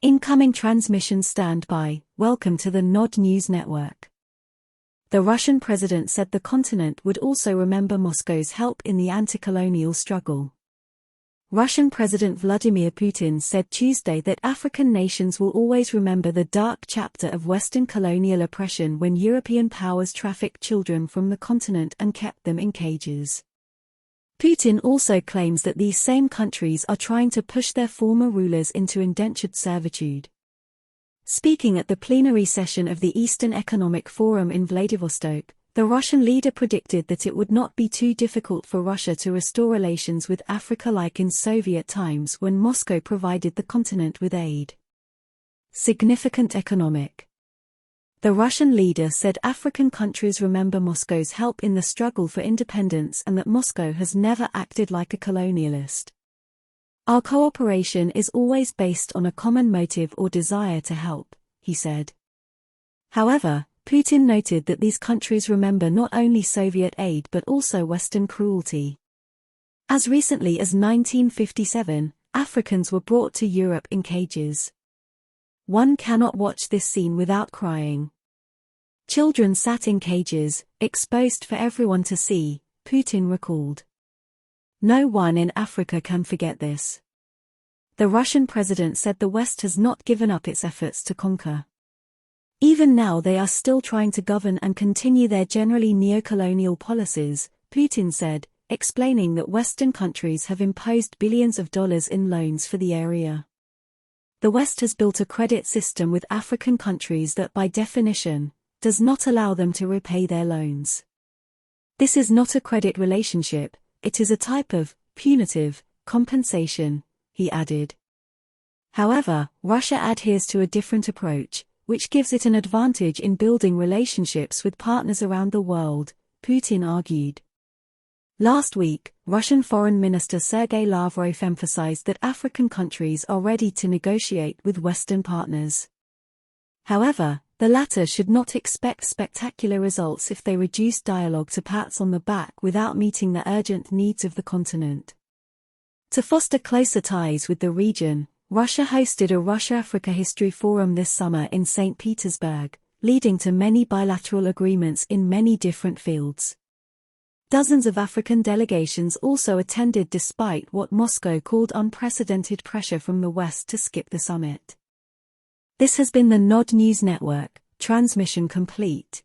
Incoming transmission standby. Welcome to the Nod News Network. The Russian president said the continent would also remember Moscow's help in the anti-colonial struggle. Russian President Vladimir Putin said Tuesday that African nations will always remember the dark chapter of Western colonial oppression when European powers trafficked children from the continent and kept them in cages. Putin also claims that these same countries are trying to push their former rulers into indentured servitude. Speaking at the plenary session of the Eastern Economic Forum in Vladivostok, the Russian leader predicted that it would not be too difficult for Russia to restore relations with Africa like in Soviet times when Moscow provided the continent with aid. Significant economic. The Russian leader said African countries remember Moscow's help in the struggle for independence and that Moscow has never acted like a colonialist. Our cooperation is always based on a common motive or desire to help, he said. However, Putin noted that these countries remember not only Soviet aid but also Western cruelty. As recently as 1957, Africans were brought to Europe in cages. One cannot watch this scene without crying. Children sat in cages, exposed for everyone to see, Putin recalled. No one in Africa can forget this. The Russian president said the West has not given up its efforts to conquer. Even now they are still trying to govern and continue their generally neocolonial policies, Putin said, explaining that Western countries have imposed billions of dollars in loans for the area. The West has built a credit system with African countries that by definition, does not allow them to repay their loans. This is not a credit relationship, it is a type of punitive compensation, he added. However, Russia adheres to a different approach, which gives it an advantage in building relationships with partners around the world, Putin argued. Last week, Russian Foreign Minister Sergei Lavrov emphasized that African countries are ready to negotiate with Western partners. However, the latter should not expect spectacular results if they reduce dialogue to pats on the back without meeting the urgent needs of the continent. To foster closer ties with the region, Russia hosted a Russia-Africa History Forum this summer in St. Petersburg, leading to many bilateral agreements in many different fields. Dozens of African delegations also attended despite what Moscow called unprecedented pressure from the West to skip the summit. This has been the Nod News Network, transmission complete.